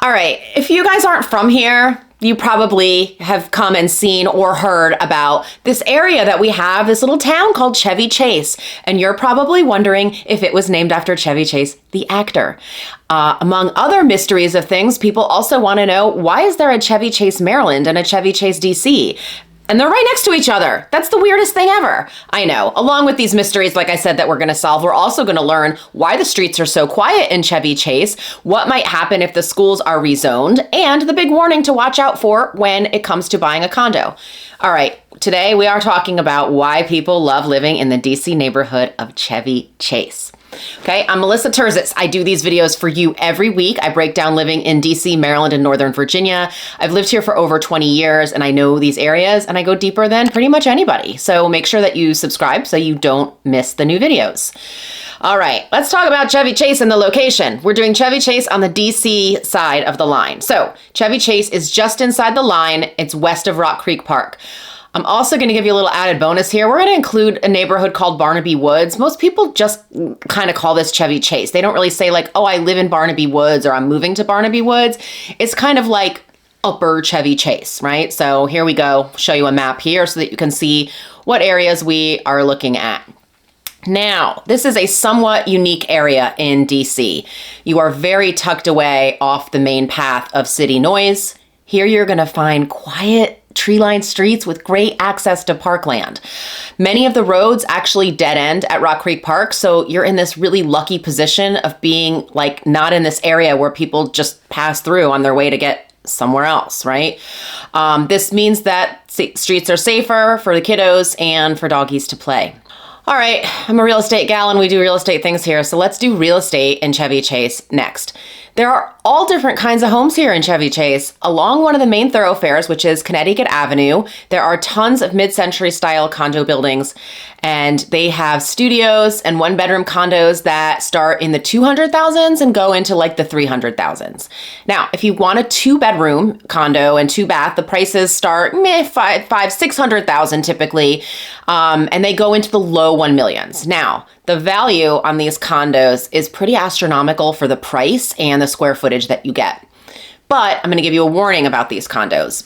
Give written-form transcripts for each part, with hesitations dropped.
All right, if you guys aren't from here, you probably have come and seen or heard about this area that we have, this little town called Chevy Chase. And you're probably wondering if it was named after Chevy Chase, the actor. Among other mysteries of things, people also want to know, why is there a Chevy Chase, Maryland and a Chevy Chase, DC? And they're right next to each other. That's the weirdest thing ever. I know. Along with these mysteries, like I said, that we're going to solve, we're also going to learn why the streets are so quiet in Chevy Chase, what might happen if the schools are rezoned, and the big warning to watch out for when it comes to buying a condo. All right, today we are talking about why people love living in the DC neighborhood of Chevy Chase. Okay, I'm Melissa Terzis. I do these videos for you every week. I break down living in DC, Maryland, and Northern Virginia. I've lived here for over 20 years and I know these areas and I go deeper than pretty much anybody. So make sure that you subscribe so you don't miss the new videos. All right, let's talk about Chevy Chase and the location. We're doing Chevy Chase on the DC side of the line. So Chevy Chase is just inside the line. It's west of Rock Creek Park. I'm also going to give you a little added bonus here. We're going to include a neighborhood called Barnaby Woods. Most people just kind of call this Chevy Chase. They don't really say like, oh, I live in Barnaby Woods or I'm moving to Barnaby Woods. It's kind of like upper Chevy Chase, right? So here we go. Show you a map here so that you can see what areas we are looking at. Now, this is a somewhat unique area in DC. You are very tucked away off the main path of city noise. Here you're going to find quiet, tree-lined streets with great access to parkland. Many of the roads actually dead end at Rock Creek Park, so you're in this really lucky position of being like not in this area where people just pass through on their way to get somewhere else, right? This means that streets are safer for the kiddos and for doggies to play. All right, I'm a real estate gal and we do real estate things here, so let's do real estate in Chevy Chase next. There are all different kinds of homes here in Chevy Chase. Along one of the main thoroughfares, which is Connecticut Avenue, there are tons of mid-century style condo buildings, and they have studios and one-bedroom condos that start in the 200,000s and go into like the 300,000s. Now, if you want a two-bedroom condo and two-bath, the prices start $600,000 typically, and they go into the low 1 millions. Now, the value on these condos is pretty astronomical for the price and the square footage that you get. But I'm going to give you a warning about these condos.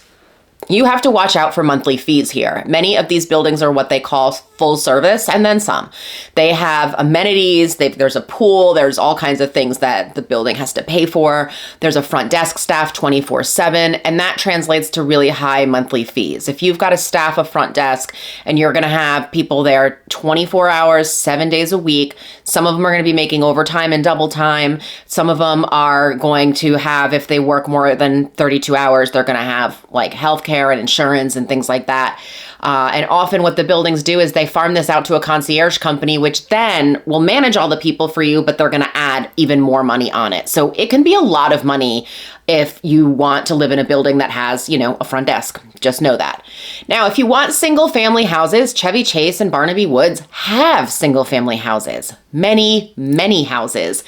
You have to watch out for monthly fees here. Many of these buildings are what they call full service and then some. They have amenities, there's a pool, there's all kinds of things that the building has to pay for. There's a front desk staff 24/7, and that translates to really high monthly fees. If you've got a staff of front desk and you're gonna have people there 24 hours, 7 days a week, some of them are gonna be making overtime and double time. Some of them are going to have, if they work more than 32 hours, they're gonna have like healthcare and insurance and things like that. And often what the buildings do is they farm this out to a concierge company, which then will manage all the people for you, but they're going to add even more money on it. So it can be a lot of money if you want to live in a building that has, you know, a front desk. Just know that. Now, if you want single family houses, Chevy Chase and Barnaby Woods have single family houses. Many, many houses.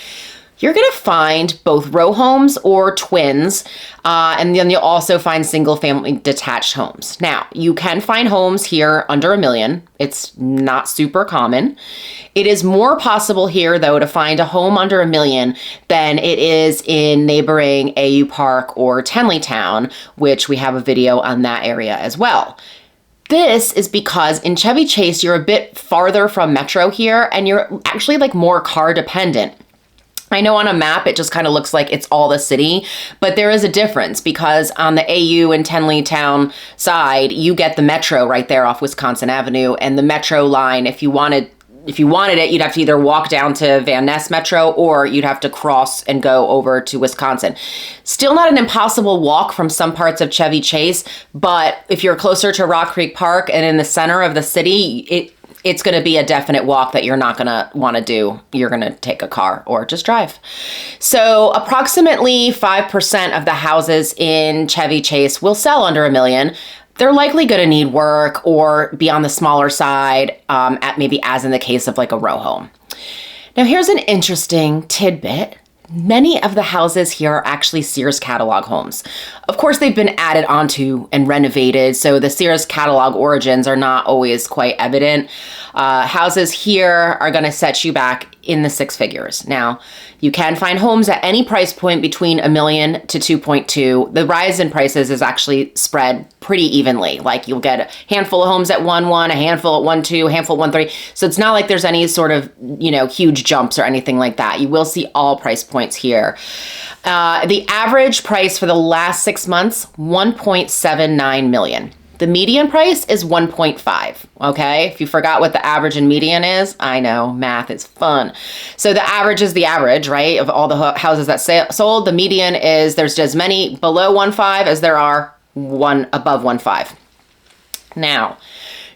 You're going to find both row homes or twins, and then you'll also find single family detached homes. Now, you can find homes here under $1 million. It's not super common. It is more possible here, though, to find a home under $1 million than it is in neighboring AU Park or Tenleytown, which we have a video on that area as well. This is because in Chevy Chase, you're a bit farther from Metro here, and you're actually like more car dependent. I know on a map, it just kind of looks like it's all the city, but there is a difference because on the AU and Tenleytown side, you get the Metro right there off Wisconsin Avenue, and the Metro line, if you wanted it, you'd have to either walk down to Van Ness Metro or you'd have to cross and go over to Wisconsin. Still not an impossible walk from some parts of Chevy Chase, but if you're closer to Rock Creek Park and in the center of the city, it's going to be a definite walk that you're not going to want to do. You're going to take a car or just drive. So approximately 5% of the houses in Chevy Chase will sell under $1 million. They're likely going to need work or be on the smaller side, at maybe as in the case of like a row home. Now here's an interesting tidbit. Many of the houses here are actually Sears catalog homes. Of course, they've been added onto and renovated, so the Sears catalog origins are not always quite evident. Houses here are going to set you back in the six figures. Now, you can find homes at any price point between $1 million to 2.2. The rise in prices is actually spread pretty evenly. Like you'll get a handful of homes at 1.1, a handful at 1.2, a handful at 1.3. So it's not like there's any sort of, huge jumps or anything like that. You will see all price points here. The average price for the last 6 months, $1.79 million. The median price is 1.5, okay? If you forgot what the average and median is, I know, math is fun. So the average is the average, right, of all the houses that sold. The median is there's as many below 1.5 as there are above 1.5. Now,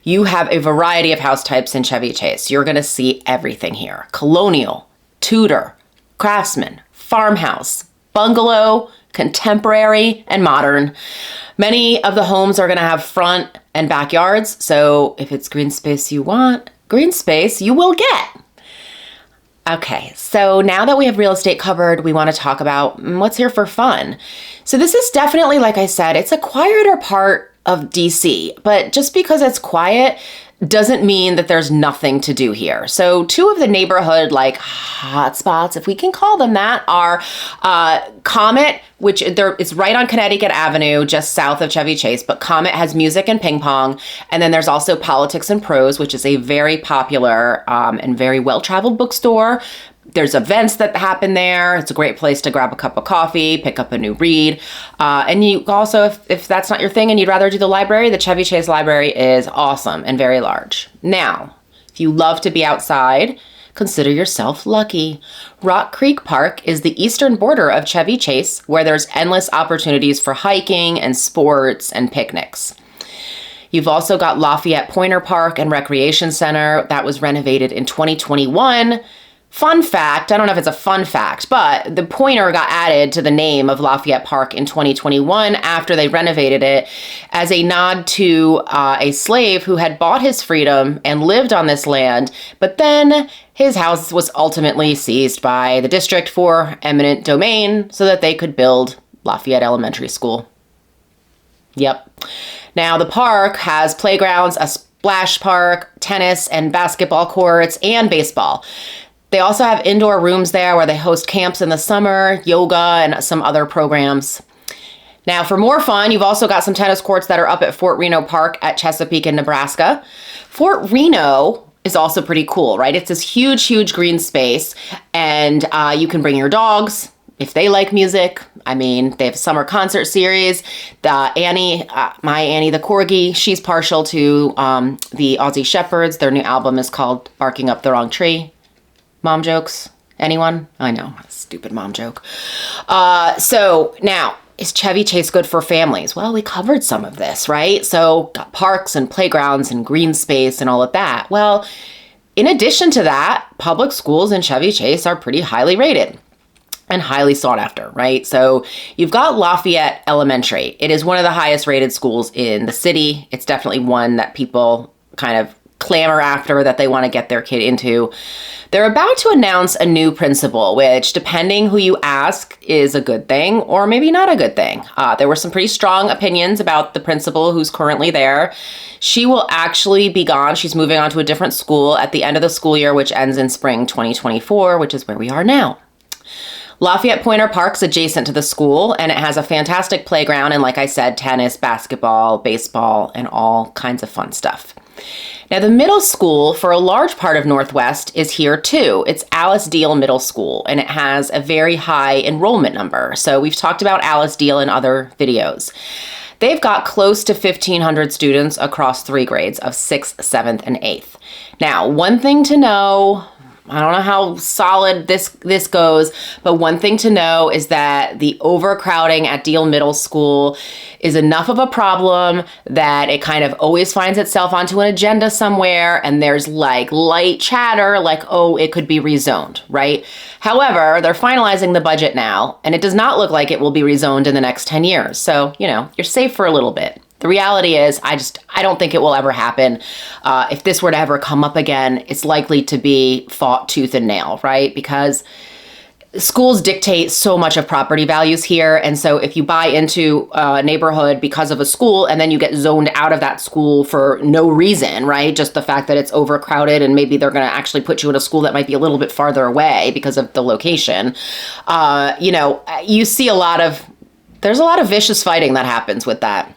you have a variety of house types in Chevy Chase. You're gonna see everything here. Colonial, Tudor, Craftsman, farmhouse, bungalow, contemporary, and modern. Many of the homes are going to have front and backyards. So if it's green space you want, green space you will get. Okay, so now that we have real estate covered, we want to talk about what's here for fun. So this is definitely, like I said, it's a quieter part of DC, but just because it's quiet doesn't mean that there's nothing to do here. So two of the neighborhood hotspots, if we can call them that, are Comet, which it's right on Connecticut Avenue, just south of Chevy Chase, but Comet has music and ping pong. And then there's also Politics and Prose, which is a very popular and very well-traveled bookstore. There's events that happen there. It's a great place to grab a cup of coffee, pick up a new read. And you also, if that's not your thing and you'd rather do the library, the Chevy Chase Library is awesome and very large. Now, if you love to be outside, consider yourself lucky. Rock Creek Park is the eastern border of Chevy Chase, where there's endless opportunities for hiking and sports and picnics. You've also got Lafayette Pointer Park and Recreation Center that was renovated in 2021. Fun fact, I don't know if it's a fun fact, but the pointer got added to the name of Lafayette Park in 2021 after they renovated it as a nod to a slave who had bought his freedom and lived on this land, but then his house was ultimately seized by the district for eminent domain so that they could build Lafayette Elementary School. Yep. Now the park has playgrounds, a splash park, tennis and basketball courts, and baseball. They also have indoor rooms there where they host camps in the summer, yoga, and some other programs. Now, for more fun, you've also got some tennis courts that are up at Fort Reno Park at Chesapeake in Nebraska. Fort Reno is also pretty cool, right? It's this huge, huge green space, and you can bring your dogs if they like music. I mean, they have a summer concert series. Annie, my Annie the Corgi, she's partial to the Aussie Shepherds. Their new album is called Barking Up the Wrong Tree. Mom jokes? Anyone? I know, a stupid mom joke. So now, is Chevy Chase good for families? Well, we covered some of this, right? So got parks and playgrounds and green space and all of that. Well, in addition to that, public schools in Chevy Chase are pretty highly rated and highly sought after, right? So you've got Lafayette Elementary. It is one of the highest rated schools in the city. It's definitely one that people kind of clamor after, that they want to get their kid into. They're about to announce a new principal, which, depending who you ask, is a good thing or maybe not a good thing. There were some pretty strong opinions about the principal who's currently there. She will actually be gone. She's moving on to a different school at the end of the school year, which ends in spring 2024, which is where we are now. Lafayette Pointer Park's adjacent to the school, and it has a fantastic playground and, like I said, tennis, basketball, baseball, and all kinds of fun stuff. Now, the middle school for a large part of Northwest is here too. It's Alice Deal Middle School, and it has a very high enrollment number. So we've talked about Alice Deal in other videos. They've got close to 1,500 students across 3 grades of 6th, 7th, and 8th. Now, one thing to know, I don't know how solid this goes, but one thing to know is that the overcrowding at Deal Middle School is enough of a problem that it kind of always finds itself onto an agenda somewhere, and there's light chatter oh, it could be rezoned, right? However, they're finalizing the budget now, and it does not look like it will be rezoned in the next 10 years. So, you're safe for a little bit. The reality is, I don't think it will ever happen. If this were to ever come up again, it's likely to be fought tooth and nail, right? Because schools dictate so much of property values here. And so if you buy into a neighborhood because of a school and then you get zoned out of that school for no reason, right? Just the fact that it's overcrowded and maybe they're going to actually put you in a school that might be a little bit farther away because of the location. You see there's a lot of vicious fighting that happens with that.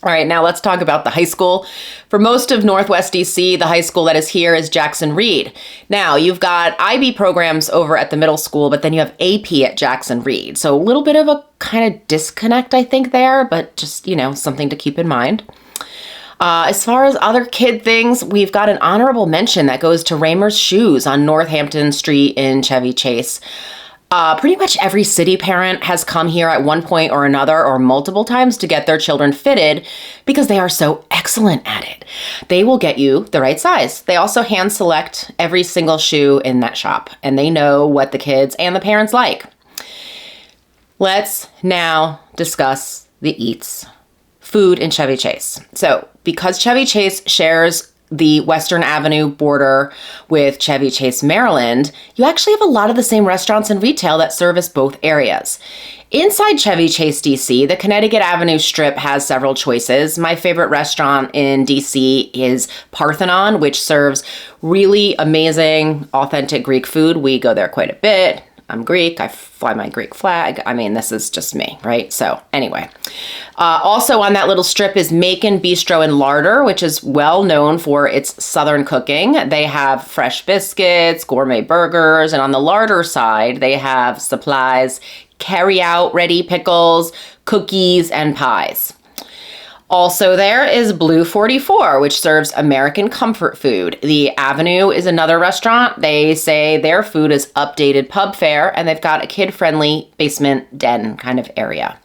All right, now let's talk about the high school. For most of Northwest DC, the high school that is here is Jackson Reed. Now, you've got IB programs over at the middle school, but then you have AP at Jackson Reed. So a little bit of a kind of disconnect, I think, there, but just, something to keep in mind. As far as other kid things, we've got an honorable mention that goes to Raymer's Shoes on Northampton Street in Chevy Chase. Pretty much every city parent has come here at one point or another or multiple times to get their children fitted because they are so excellent at it. They will get you the right size. They also hand select every single shoe in that shop, and they know what the kids and the parents like. Let's now discuss the eats. Food in Chevy Chase. So because Chevy Chase shares the Western Avenue border with Chevy Chase, Maryland, you actually have a lot of the same restaurants and retail that service both areas. Inside Chevy Chase, DC, the Connecticut Avenue Strip has several choices. My favorite restaurant in DC is Parthenon, which serves really amazing, authentic Greek food. We go there quite a bit. I'm Greek. I fly my Greek flag. I mean, this is just me, right? So anyway, also on that little strip is Macon Bistro and Larder, which is well known for its Southern cooking. They have fresh biscuits, gourmet burgers, and on the Larder side, they have supplies, carry-out ready pickles, cookies, and pies. Also there is Blue 44, which serves American comfort food. The Avenue is another restaurant. They say their food is updated pub fare, and they've got a kid-friendly basement den kind of area.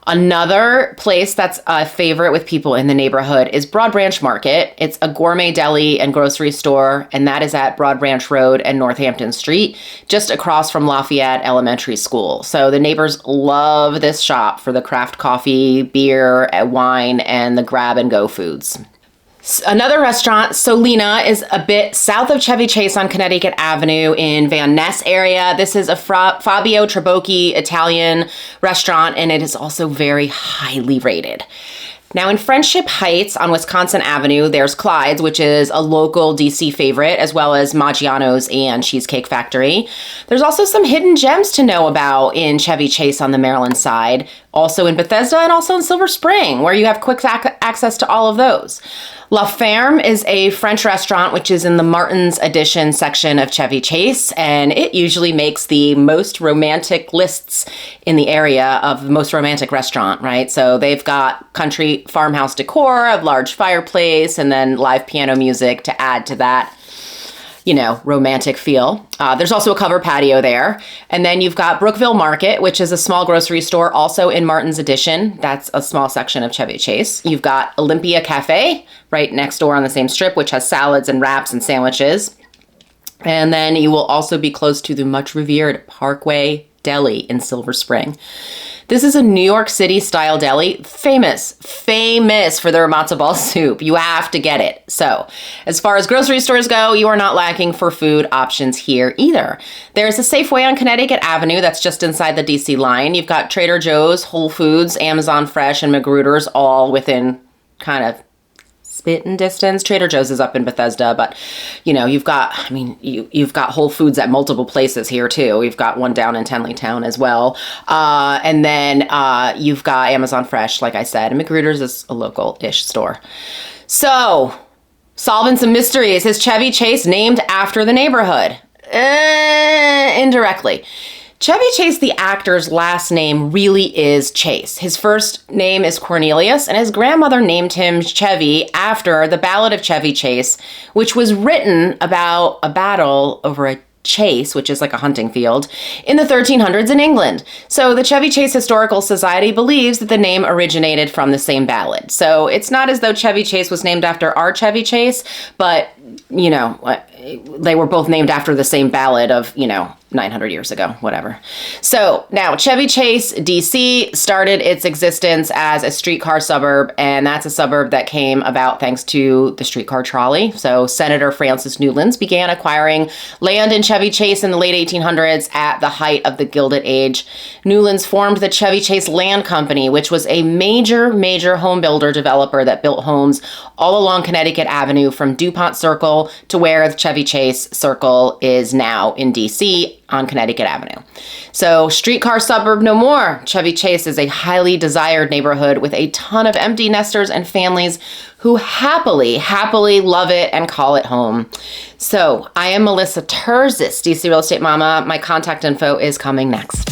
Another place that's a favorite with people in the neighborhood is Broad Branch Market. It's a gourmet deli and grocery store, and that is at Broad Branch Road and Northampton Street, just across from Lafayette Elementary School. So the neighbors love this shop for the craft coffee, beer, wine, and the grab-and-go foods. Another restaurant, Solina, is a bit south of Chevy Chase on Connecticut Avenue in Van Ness area. This is a Fabio Trabocchi Italian restaurant, and it is also very highly rated. Now in Friendship Heights on Wisconsin Avenue, there's Clyde's, which is a local DC favorite, as well as Maggiano's and Cheesecake Factory. There's also some hidden gems to know about in Chevy Chase on the Maryland side, also in Bethesda and also in Silver Spring, where you have quick access to all of those. La Ferme is a French restaurant, which is in the Martin's Edition section of Chevy Chase, and it usually makes the most romantic lists in the area of the most romantic restaurant, right? So they've got country farmhouse decor, a large fireplace, and then live piano music to add to that, romantic feel. There's also a covered patio there. And then you've got Brookville Market, which is a small grocery store also in Martin's Edition. That's a small section of Chevy Chase. You've got Olympia Cafe right next door on the same strip, which has salads and wraps and sandwiches. And then you will also be close to the much revered Parkway Deli in Silver Spring. This is a New York City style deli, famous for their matzo ball soup. You have to get it. So as far as grocery stores go, you are not lacking for food options here either. There's a Safeway on Connecticut Avenue that's just inside the DC line. You've got Trader Joe's, Whole Foods, Amazon Fresh, and Magruder's all within kind of spitting distance. Trader Joe's is up in Bethesda, but you've got Whole Foods at multiple places here too. We've got one down in Tenleytown as well. And then you've got Amazon Fresh, like I said, and Magruder's is a local-ish store. So, solving some mysteries. Is Chevy Chase named after the neighborhood? Indirectly. Chevy Chase, the actor's last name really is Chase. His first name is Cornelius, and his grandmother named him Chevy after the Ballad of Chevy Chase, which was written about a battle over a chase, which is like a hunting field, in the 1300s in England. So the Chevy Chase Historical Society believes that the name originated from the same ballad. So it's not as though Chevy Chase was named after our Chevy Chase, but, they were both named after the same ballad of, 900 years ago, whatever. So now Chevy Chase, DC started its existence as a streetcar suburb, and that's a suburb that came about thanks to the streetcar trolley. So Senator Francis Newlands began acquiring land in Chevy Chevy Chase in the late 1800s at the height of the Gilded Age. Newlands formed the Chevy Chase Land Company, which was a major home builder developer that built homes all along Connecticut Avenue from DuPont Circle to where the Chevy Chase Circle is now in DC on Connecticut Avenue. So streetcar suburb no more. Chevy Chase is a highly desired neighborhood with a ton of empty nesters and families who happily love it and call it home. So I am Melissa Terzis, DC Real Estate Mama. My contact info is coming next.